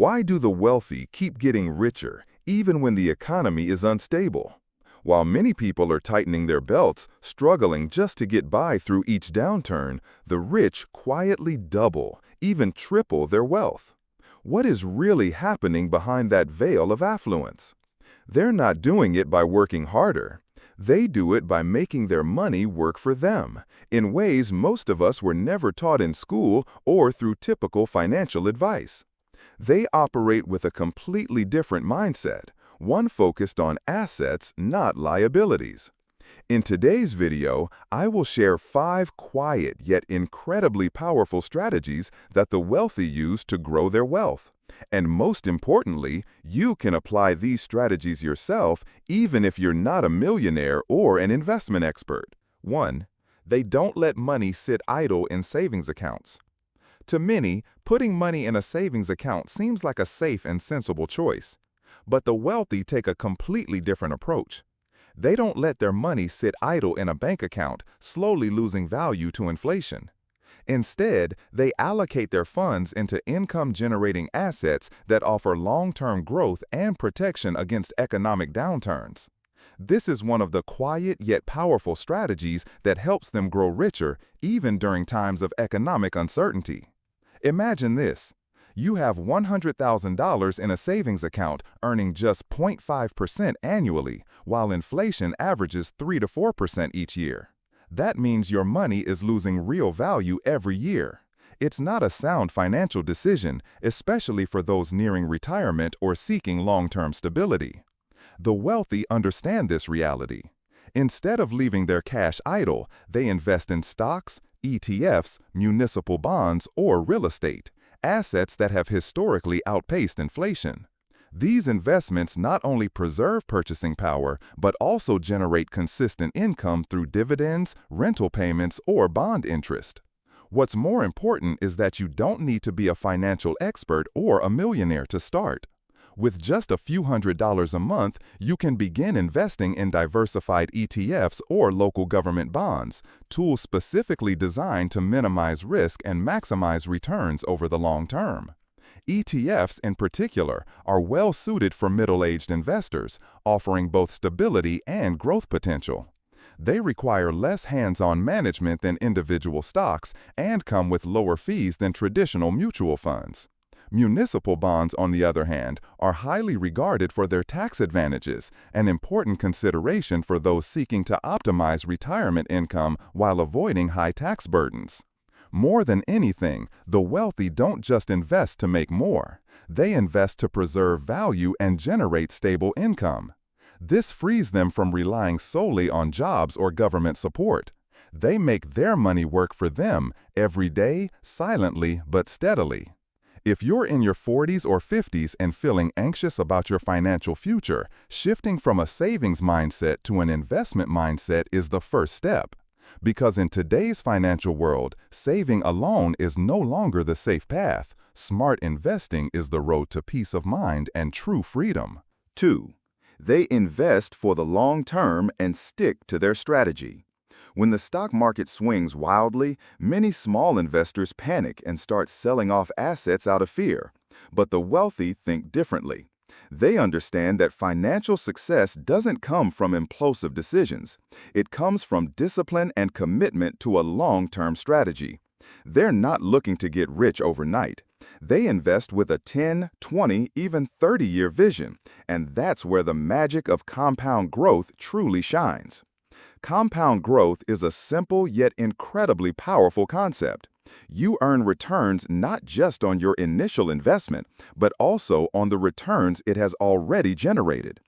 Why do the wealthy keep getting richer even when the economy is unstable? While many people are tightening their belts, struggling just to get by through each downturn, the rich quietly double, even triple their wealth. What is really happening behind that veil of affluence? They're not doing it by working harder. They do it by making their money work for them, in ways most of us were never taught in school or through typical financial advice. They operate with a completely different mindset, one focused on assets, not liabilities. In today's video, I will share 5 quiet yet incredibly powerful strategies that the wealthy use to grow their wealth. And most importantly, you can apply these strategies yourself even if you're not a millionaire or an investment expert. 1. They don't let money sit idle in savings accounts. To many, putting money in a savings account seems like a safe and sensible choice. But the wealthy take a completely different approach. They don't let their money sit idle in a bank account, slowly losing value to inflation. Instead, they allocate their funds into income-generating assets that offer long-term growth and protection against economic downturns. This is one of the quiet yet powerful strategies that helps them grow richer even during times of economic uncertainty. Imagine this. You have $100,000 in a savings account earning just 0.5% annually, while inflation averages 3 to 4% each year. That means your money is losing real value every year. It's not a sound financial decision, especially for those nearing retirement or seeking long-term stability. The wealthy understand this reality. Instead of leaving their cash idle, they invest in stocks, ETFs, municipal bonds, or real estate, assets that have historically outpaced inflation. These investments not only preserve purchasing power, but also generate consistent income through dividends, rental payments, or bond interest. What's more important is that you don't need to be a financial expert or a millionaire to start. With just a few $100s a month, you can begin investing in diversified ETFs or local government bonds, tools specifically designed to minimize risk and maximize returns over the long term. ETFs, in particular, are well suited for middle-aged investors, offering both stability and growth potential. They require less hands-on management than individual stocks and come with lower fees than traditional mutual funds. Municipal bonds, on the other hand, are highly regarded for their tax advantages, an important consideration for those seeking to optimize retirement income while avoiding high tax burdens. More than anything, the wealthy don't just invest to make more. They invest to preserve value and generate stable income. This frees them from relying solely on jobs or government support. They make their money work for them every day, silently but steadily. If you're in your 40s or 50s and feeling anxious about your financial future, shifting from a savings mindset to an investment mindset is the first step. Because in today's financial world, saving alone is no longer the safe path. Smart investing is the road to peace of mind and true freedom. 2. They invest for the long term and stick to their strategy. When the stock market swings wildly, many small investors panic and start selling off assets out of fear. But the wealthy think differently. They understand that financial success doesn't come from impulsive decisions. It comes from discipline and commitment to a long-term strategy. They're not looking to get rich overnight. They invest with a 10, 20, even 30-year vision, and that's where the magic of compound growth truly shines. Compound growth is a simple yet incredibly powerful concept. You earn returns not just on your initial investment, but also on the returns it has already generated.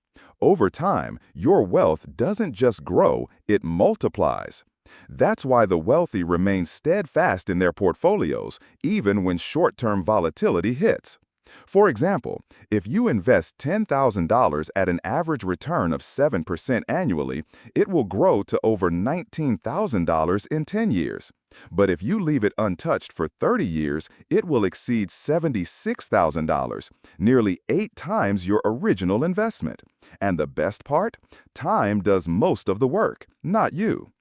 Over time, your wealth doesn't just grow, it multiplies. That's why the wealthy remain steadfast in their portfolios, even when short-term volatility hits. For example, if you invest $10,000 at an average return of 7% annually, it will grow to over $19,000 in 10 years. But if you leave it untouched for 30 years, it will exceed $76,000, nearly 8 times your original investment. And the best part? Time does most of the work, not you.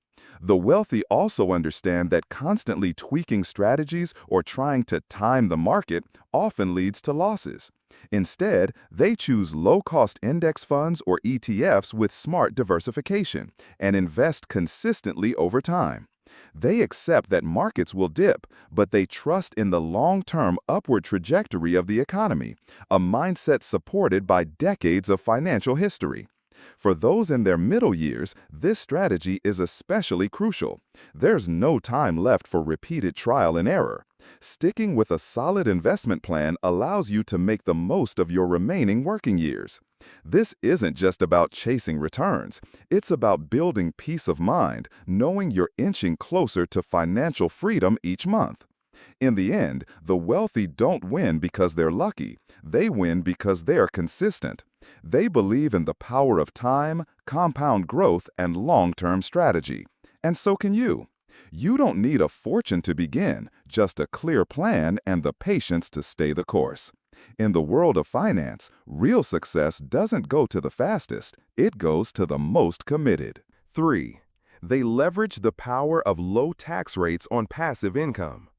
The wealthy also understand that constantly tweaking strategies or trying to time the market often leads to losses. Instead, they choose low-cost index funds or ETFs with smart diversification and invest consistently over time. They accept that markets will dip, but they trust in the long-term upward trajectory of the economy, a mindset supported by decades of financial history. For those in their middle years, this strategy is especially crucial. There's no time left for repeated trial and error. Sticking with a solid investment plan allows you to make the most of your remaining working years. This isn't just about chasing returns. It's about building peace of mind, knowing you're inching closer to financial freedom each month. In the end, the wealthy don't win because they're lucky. They win because they're consistent. They believe in the power of time, compound growth, and long-term strategy. And so can you. You don't need a fortune to begin, just a clear plan and the patience to stay the course. In the world of finance, real success doesn't go to the fastest, it goes to the most committed. 3. They leverage the power of low tax rates on passive income.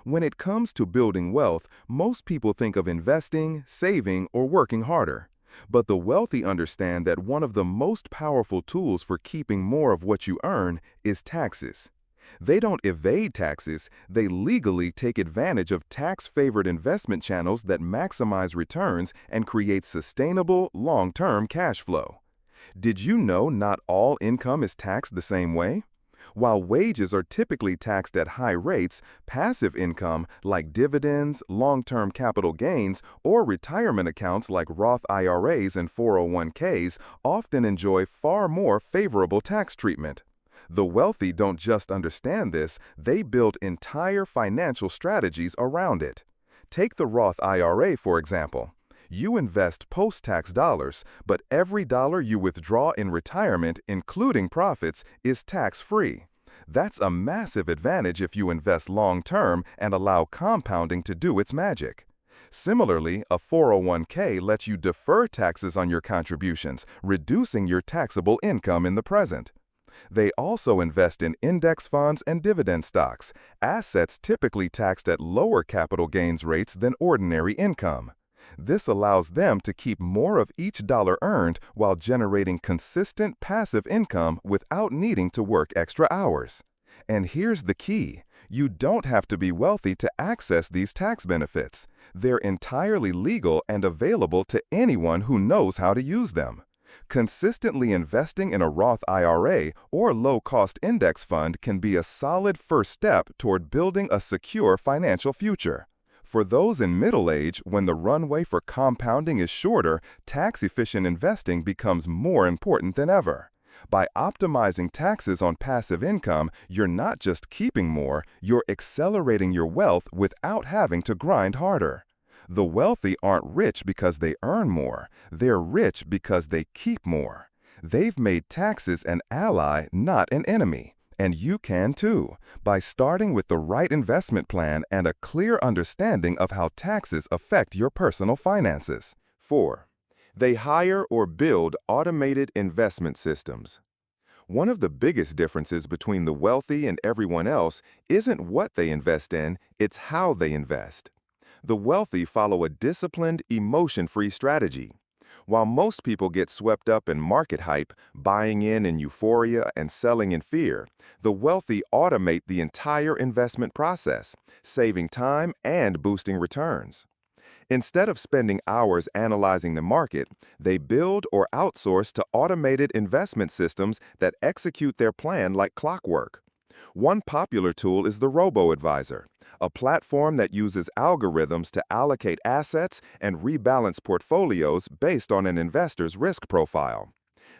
When it comes to building wealth, most people think of investing, saving, or working harder. But the wealthy understand that one of the most powerful tools for keeping more of what you earn is taxes. They don't evade taxes, they legally take advantage of tax-favored investment channels that maximize returns and create sustainable, long-term cash flow. Did you know not all income is taxed the same way? While wages are typically taxed at high rates, passive income like dividends, long-term capital gains, or retirement accounts like Roth IRAs and 401ks often enjoy far more favorable tax treatment. The wealthy don't just understand this, they build entire financial strategies around it. Take the Roth IRA, for example. You invest post-tax dollars, but every dollar you withdraw in retirement, including profits, is tax-free. That's a massive advantage if you invest long-term and allow compounding to do its magic. Similarly, a 401k lets you defer taxes on your contributions, reducing your taxable income in the present. They also invest in index funds and dividend stocks, assets typically taxed at lower capital gains rates than ordinary income. This allows them to keep more of each dollar earned while generating consistent passive income without needing to work extra hours. And here's the key. You don't have to be wealthy to access these tax benefits. They're entirely legal and available to anyone who knows how to use them. Consistently investing in a Roth IRA or low-cost index fund can be a solid first step toward building a secure financial future. For those in middle age, when the runway for compounding is shorter, tax-efficient investing becomes more important than ever. By optimizing taxes on passive income, you're not just keeping more, you're accelerating your wealth without having to grind harder. The wealthy aren't rich because they earn more, they're rich because they keep more. They've made taxes an ally, not an enemy. And you can too, by starting with the right investment plan and a clear understanding of how taxes affect your personal finances. 4. They hire or build automated investment systems. One of the biggest differences between the wealthy and everyone else isn't what they invest in, it's how they invest. The wealthy follow a disciplined, emotion-free strategy. While most people get swept up in market hype, buying in euphoria and selling in fear, the wealthy automate the entire investment process, saving time and boosting returns. Instead of spending hours analyzing the market, they build or outsource to automated investment systems that execute their plan like clockwork. One popular tool is the robo-advisor, a platform that uses algorithms to allocate assets and rebalance portfolios based on an investor's risk profile.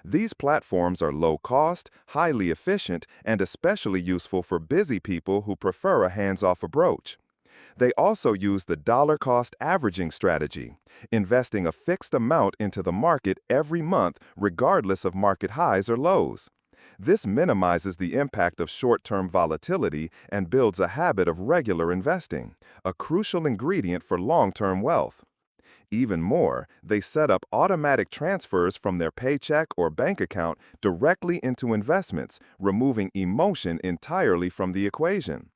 These platforms are low-cost, highly efficient, and especially useful for busy people who prefer a hands-off approach. They also use the dollar-cost averaging strategy, investing a fixed amount into the market every month regardless of market highs or lows. This minimizes the impact of short-term volatility and builds a habit of regular investing, a crucial ingredient for long-term wealth. Even more, they set up automatic transfers from their paycheck or bank account directly into investments, removing emotion entirely from the equation.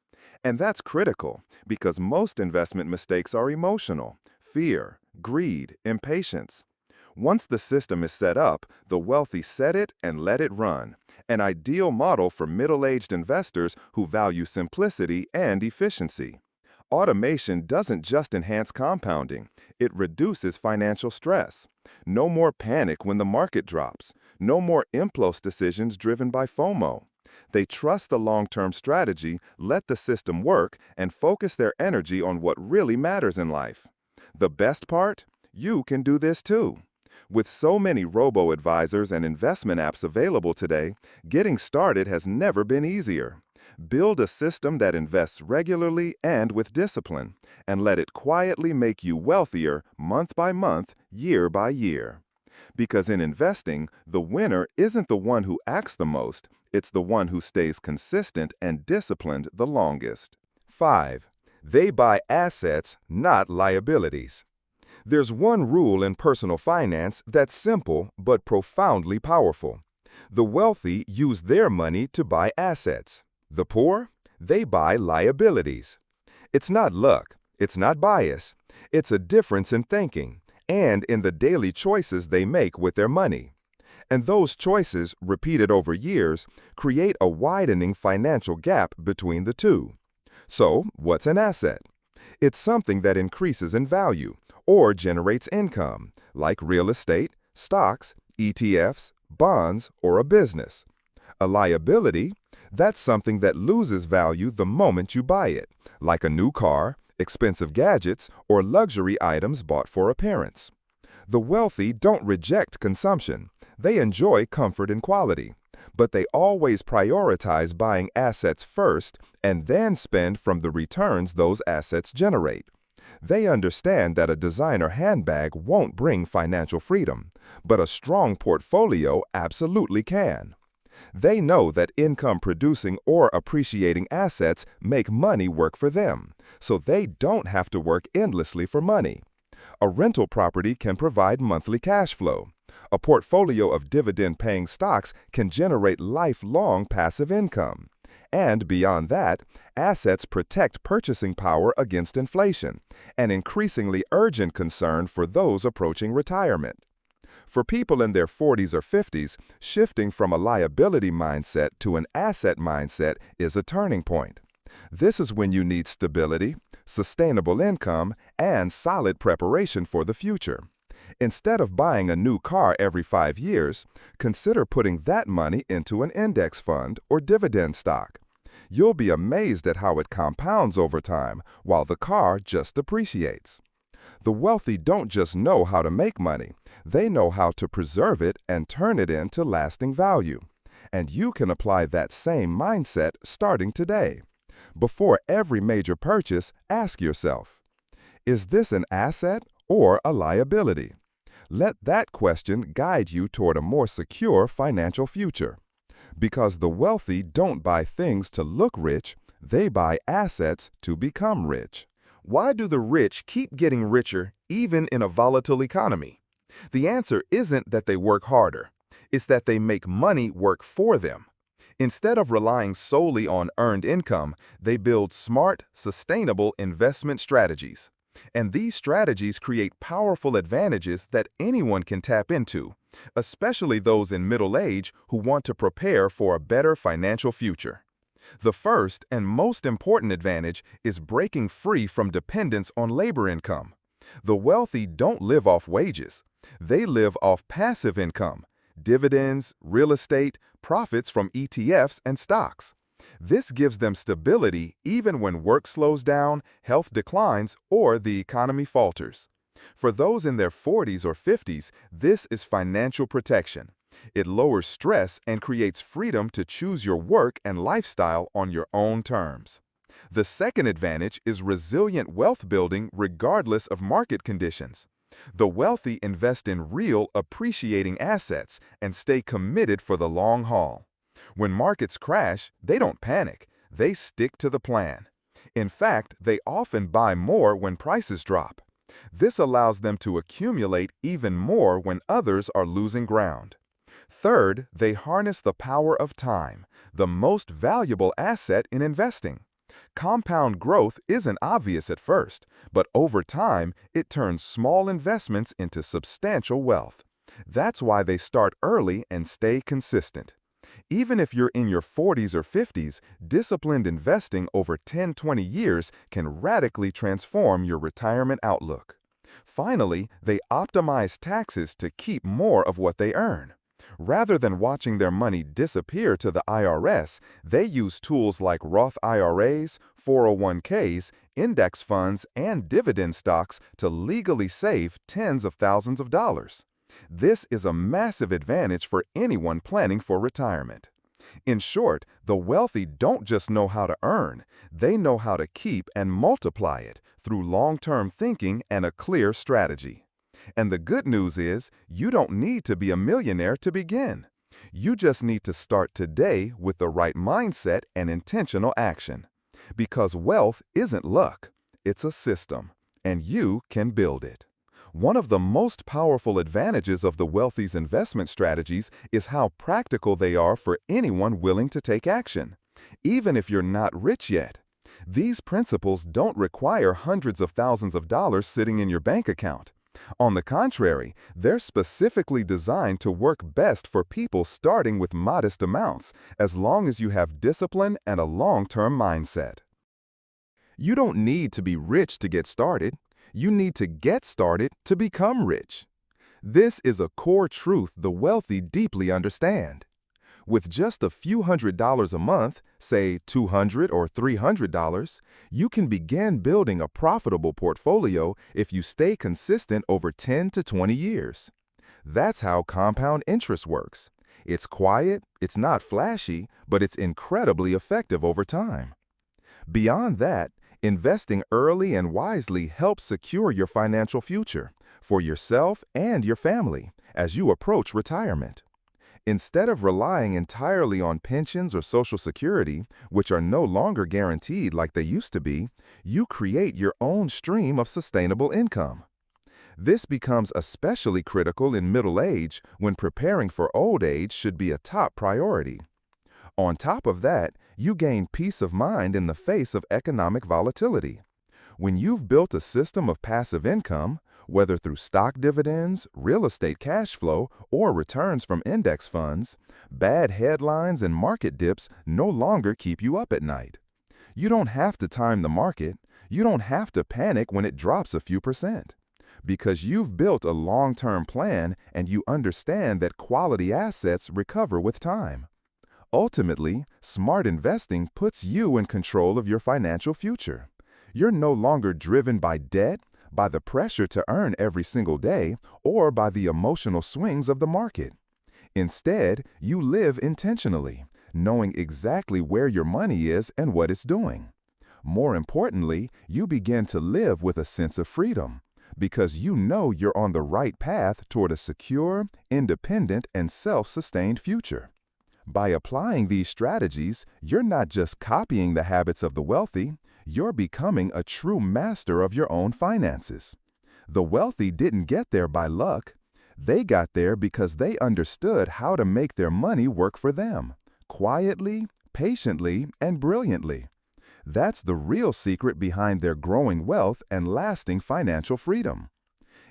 And that's critical because most investment mistakes are emotional: fear, greed, impatience. Once the system is set up, the wealthy set it and let it run. An ideal model for middle-aged investors who value simplicity and efficiency. Automation doesn't just enhance compounding, it reduces financial stress. No more panic when the market drops. No more impulse decisions driven by FOMO. They trust the long-term strategy, let the system work, and focus their energy on what really matters in life. The best part? You can do this too. With so many robo-advisors and investment apps available today, getting started has never been easier. Build a system that invests regularly and with discipline, and let it quietly make you wealthier month by month, year by year. Because in investing, the winner isn't the one who acts the most, it's the one who stays consistent and disciplined the longest. 5. They buy assets, not liabilities. There's one rule in personal finance that's simple but profoundly powerful. The wealthy use their money to buy assets. The poor? They buy liabilities. It's not luck, it's not bias, it's a difference in thinking and in the daily choices they make with their money. And those choices, repeated over years, create a widening financial gap between the two. So, what's an asset? It's something that increases in value or generates income, like real estate, stocks, ETFs, bonds, or a business. A liability? That's something that loses value the moment you buy it, like a new car, expensive gadgets, or luxury items bought for appearance. The wealthy don't reject consumption. They enjoy comfort and quality, but they always prioritize buying assets first and then spend from the returns those assets generate. They understand that a designer handbag won't bring financial freedom, but a strong portfolio absolutely can. They know that income-producing or appreciating assets make money work for them, so they don't have to work endlessly for money. A rental property can provide monthly cash flow. A portfolio of dividend-paying stocks can generate lifelong passive income. And beyond that, assets protect purchasing power against inflation, an increasingly urgent concern for those approaching retirement. For people in their 40s or 50s, shifting from a liability mindset to an asset mindset is a turning point. This is when you need stability, sustainable income, and solid preparation for the future. Instead of buying a new car every 5 years, consider putting that money into an index fund or dividend stock. You'll be amazed at how it compounds over time while the car just appreciates. The wealthy don't just know how to make money, they know how to preserve it and turn it into lasting value. And you can apply that same mindset starting today. Before every major purchase, ask yourself, is this an asset or a liability? Let that question guide you toward a more secure financial future. Because the wealthy don't buy things to look rich, they buy assets to become rich. Why do the rich keep getting richer even in a volatile economy? The answer isn't that they work harder. It's that they make money work for them. Instead of relying solely on earned income, they build smart, sustainable investment strategies. And these strategies create powerful advantages that anyone can tap into, especially those in middle age who want to prepare for a better financial future. The first and most important advantage is breaking free from dependence on labor income. The wealthy don't live off wages. They live off passive income, dividends, real estate, profits from ETFs and stocks. This gives them stability even when work slows down, health declines, or the economy falters. For those in their 40s or 50s, this is financial protection. It lowers stress and creates freedom to choose your work and lifestyle on your own terms. The second advantage is resilient wealth building regardless of market conditions. The wealthy invest in real, appreciating assets and stay committed for the long haul. When markets crash, they don't panic. They stick to the plan. In fact, they often buy more when prices drop. This allows them to accumulate even more when others are losing ground. Third, they harness the power of time, the most valuable asset in investing. Compound growth isn't obvious at first, but over time, it turns small investments into substantial wealth. That's why they start early and stay consistent. Even if you're in your 40s or 50s, disciplined investing over 10-20 years can radically transform your retirement outlook. Finally, they optimize taxes to keep more of what they earn. Rather than watching their money disappear to the IRS, they use tools like Roth IRAs, 401ks, index funds, and dividend stocks to legally save tens of thousands of dollars. This is a massive advantage for anyone planning for retirement. In short, the wealthy don't just know how to earn, they know how to keep and multiply it through long-term thinking and a clear strategy. And the good news is, you don't need to be a millionaire to begin. You just need to start today with the right mindset and intentional action. Because wealth isn't luck, it's a system, and you can build it. One of the most powerful advantages of the wealthy's investment strategies is how practical they are for anyone willing to take action, even if you're not rich yet. These principles don't require hundreds of thousands of dollars sitting in your bank account. On the contrary, they're specifically designed to work best for people starting with modest amounts, as long as you have discipline and a long-term mindset. You don't need to be rich to get started. You need to get started to become rich. This is a core truth the wealthy deeply understand. With just a few $100s a month, say $200 or $300, you can begin building a profitable portfolio if you stay consistent over 10 to 20 years. That's how compound interest works. It's quiet, it's not flashy, but it's incredibly effective over time. Beyond that, investing early and wisely helps secure your financial future for yourself and your family as you approach retirement. Instead of relying entirely on pensions or Social Security, which are no longer guaranteed like they used to be, you create your own stream of sustainable income. This becomes especially critical in middle age when preparing for old age should be a top priority. On top of that, you gain peace of mind in the face of economic volatility. When you've built a system of passive income, whether through stock dividends, real estate cash flow, or returns from index funds, bad headlines and market dips no longer keep you up at night. You don't have to time the market. You don't have to panic when it drops a few percent. Because you've built a long-term plan and you understand that quality assets recover with time. Ultimately, smart investing puts you in control of your financial future. You're no longer driven by debt, by the pressure to earn every single day, or by the emotional swings of the market. Instead, you live intentionally, knowing exactly where your money is and what it's doing. More importantly, you begin to live with a sense of freedom, because you know you're on the right path toward a secure, independent, and self-sustained future. By applying these strategies, you're not just copying the habits of the wealthy, you're becoming a true master of your own finances. The wealthy didn't get there by luck. They got there because they understood how to make their money work for them, quietly, patiently, and brilliantly. That's the real secret behind their growing wealth and lasting financial freedom.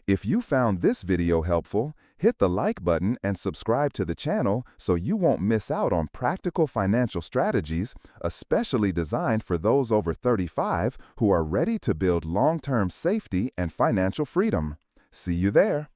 If you found this video helpful, hit the like button and subscribe to the channel so you won't miss out on practical financial strategies, especially designed for those over 35 who are ready to build long-term safety and financial freedom. See you there.